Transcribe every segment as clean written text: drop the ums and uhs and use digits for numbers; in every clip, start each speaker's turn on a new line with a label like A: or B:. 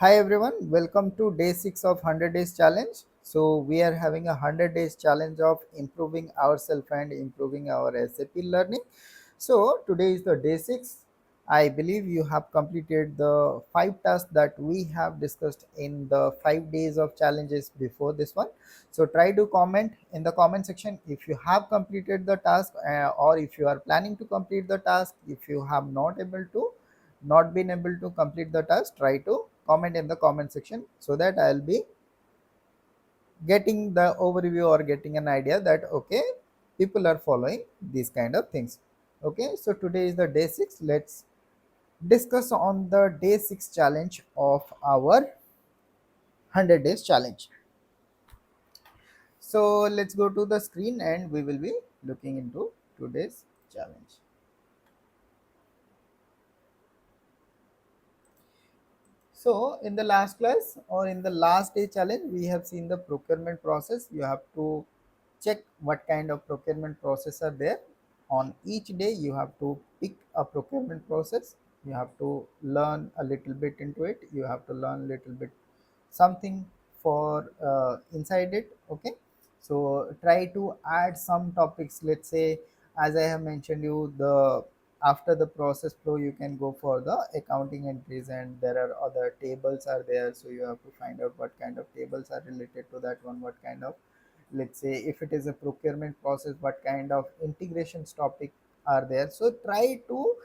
A: Hi everyone, welcome to day 6 of 100 days challenge. So we are having a 100 days challenge of improving ourselves and improving our SAP learning. So today is the day 6. I believe you have completed the 5 tasks that we have discussed in the 5 days of challenges before this one. So try to comment in the comment section if you have completed the task or if you are planning to complete the task. If you have not been able to complete the task, try to comment in the comment section so that I'll be getting the overview or getting an idea that okay, people are following these kind of things. Okay, so today is the day 6. Let's discuss on the day 6 challenge of our 100 days challenge. So let's go to the screen and we will be looking into today's challenge. So in the last class or in the last day challenge, we have seen the procurement process. You have to check what kind of procurement process are there. On each day, you have to pick a procurement process. You have to learn a little bit into it. You have to learn a little bit something for inside it. Okay, so try to add some topics. Let's say, as I have mentioned you, the after the process flow you can go for the accounting entries, and there are other tables are there, so you have to find out what kind of tables are related to that one, what kind of, let's say if it is a procurement process, what kind of integrations topic are there. So try to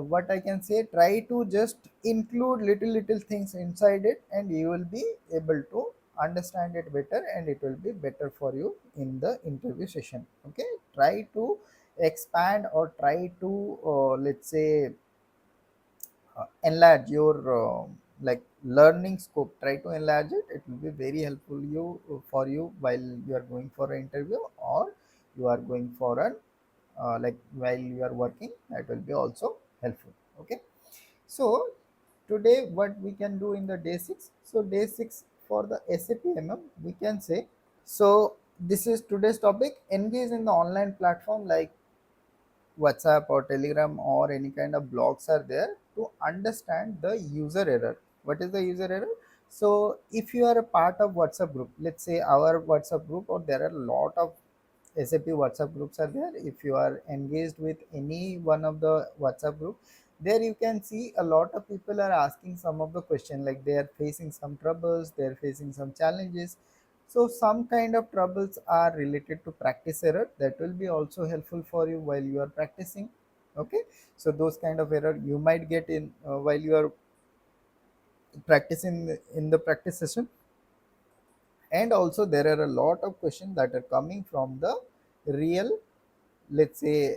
A: what I can say, try to just include little things inside it, and you will be able to understand it better, and it will be better for you in the interview session. Okay, try to expand or try to let's say enlarge your like learning scope. Try to enlarge it. It will be very helpful you for you while you are going for an interview, or you are going for an like while you are working, that will be also helpful. Okay, so today what we can do in the day 6, so day 6 for the SAP we can say. So this is today's topic: engage in the online platform like WhatsApp or Telegram or any kind of blogs are there to understand the user error. What is the user error? So if you are a part of WhatsApp group, let's say our WhatsApp group, or there are a lot of SAP WhatsApp groups are there. If you are engaged with any one of the WhatsApp group, there you can see a lot of people are asking some of the question, like they are facing some troubles, they are facing some challenges. So some kind of troubles are related to practice error, that will be also helpful for you while you are practicing. Okay, so those kind of error you might get in while you are practicing in the practice session. And also there are a lot of questions that are coming from the real, let's say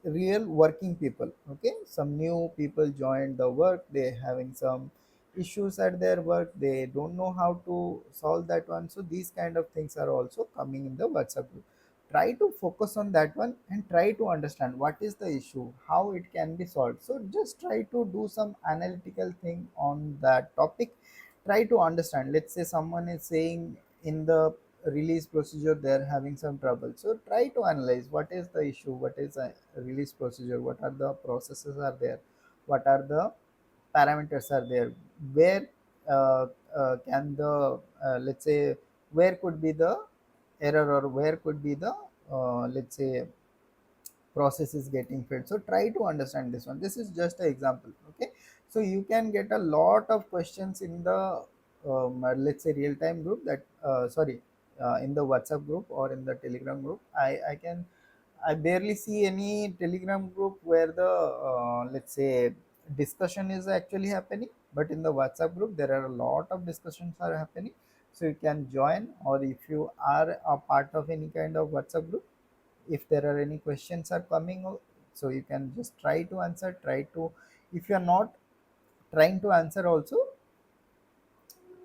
A: real working people. Okay, some new people joined the work, they having some issues at their work, they don't know how to solve that one. So these kind of things are also coming in the WhatsApp group. Try to focus on that one and try to understand what is the issue, how it can be solved. So just try to do some analytical thing on that topic. Try to understand, let's say someone is saying in the release procedure they're having some trouble, so try to analyze what is the issue, what is a release procedure, what are the processes are there, what are the parameters are there, where can the let's say where could be the error, or where could be the let's say process is getting failed. So try to understand this one. This is just an example. Okay, so you can get a lot of questions in the let's say real time group, that sorry, in the WhatsApp group or in the Telegram group. I barely see any Telegram group where the let's say discussion is actually happening, but in the WhatsApp group there are a lot of discussions are happening. So you can join, or if you are a part of any kind of WhatsApp group, if there are any questions are coming, so you can just try to answer. Try to, if you are not trying to answer also,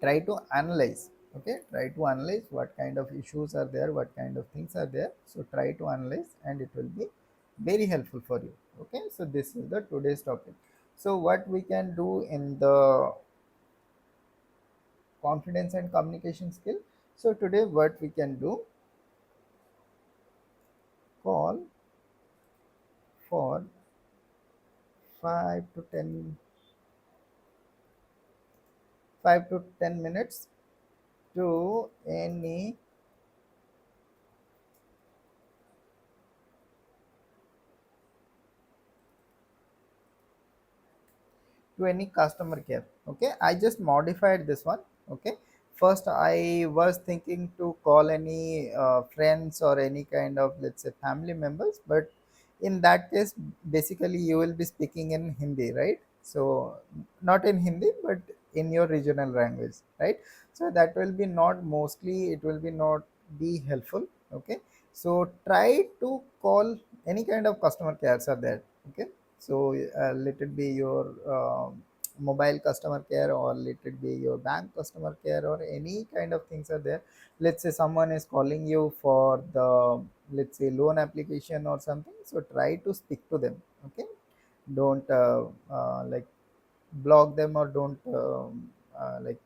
A: try to analyze. Okay, try to analyze what kind of issues are there, what kind of things are there. So try to analyze, and it will be very helpful for you. Okay, so this is the today's topic. So what we can do in the confidence and communication skill, so today what we can do, call for 5 to 10 5 to 10 minutes to any customer care. Okay, I just modified this one. Okay, first I was thinking to call any friends or any kind of, let's say, family members, but in that case basically you will be speaking in Hindi, right? So not in Hindi but in your regional language, right? So that will be not, mostly it will be not be helpful. Okay, so try to call any kind of customer cares are there. Okay, so let it be your mobile customer care, or let it be your bank customer care, or any kind of things are there. Let's say someone is calling you for the, let's say, loan application or something, so try to speak to them. Okay, don't like block them, or don't like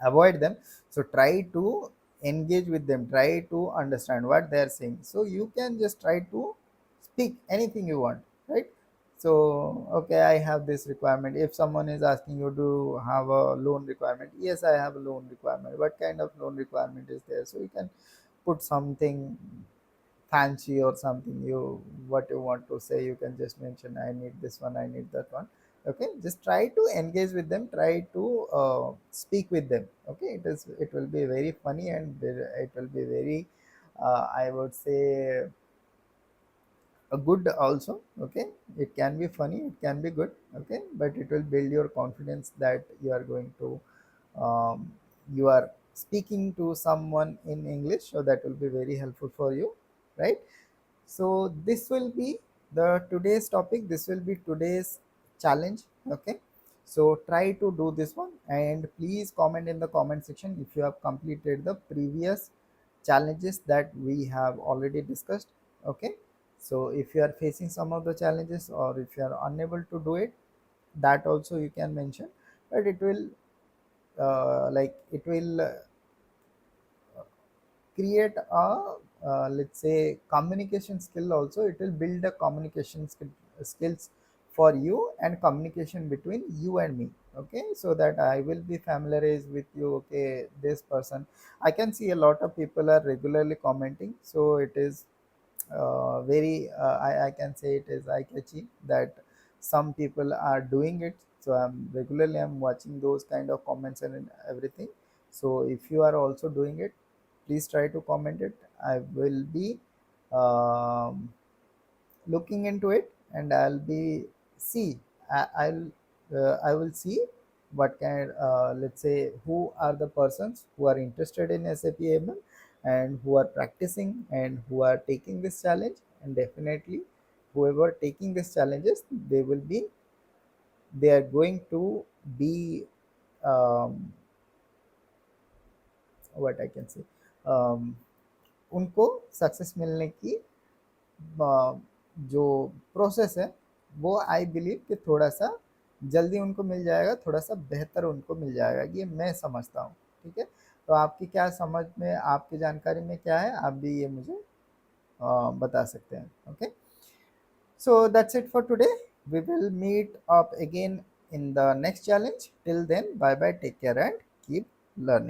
A: avoid them. So try to engage with them, try to understand what they are saying, so you can just try to speak anything you want, right? So okay, I have this requirement. If someone is asking you to have a loan requirement, yes, I have a loan requirement. What kind of loan requirement is there? So you can put something fancy or something, you what you want to say, you can just mention, I need this one, I need that one. Okay, just try to engage with them, try to speak with them. Okay, it will be very funny, and it will be very I would say a good also. Okay, it can be funny, it can be good. Okay, but it will build your confidence that you are going to um, you are speaking to someone in English, so that will be very helpful for you, right? So this will be the today's topic, this will be today's challenge. Okay, so try to do this one, and please comment in the comment section if you have completed the previous challenges that we have already discussed. Okay, so if you are facing some of the challenges, or if you are unable to do it, that also you can mention. But it will like it will create a let's say communication skill also. It will build a skills for you, and communication between you and me. Okay, so that I will be familiarized with you. Okay, this person, I can see a lot of people are regularly commenting, so it is very I can say it is eye catchy that some people are doing it. So I'm watching those kind of comments and everything. So if you are also doing it, please try to comment it. I will be um, looking into it, and I'll be see I will see what kind let's say who are the persons who are interested in SAP ML, and who are practicing, and who are taking this challenge. And definitely whoever taking these challenges, they are going to be um, what I can say um, उनको success मिलने की जो process है, वो I believe कि थोड़ा सा जल्दी उनको मिल जाएगा, थोड़ा सा बेहतर उनको मिल जाएगा, ये मैं समझता हूँ। ठीक है, तो आपकी क्या समझ में, आपकी जानकारी में क्या है, आप भी ये मुझे बता सकते हैं। Okay, so that's it for today, we will meet up again in the next challenge. Till then, bye bye, take care, and keep learning.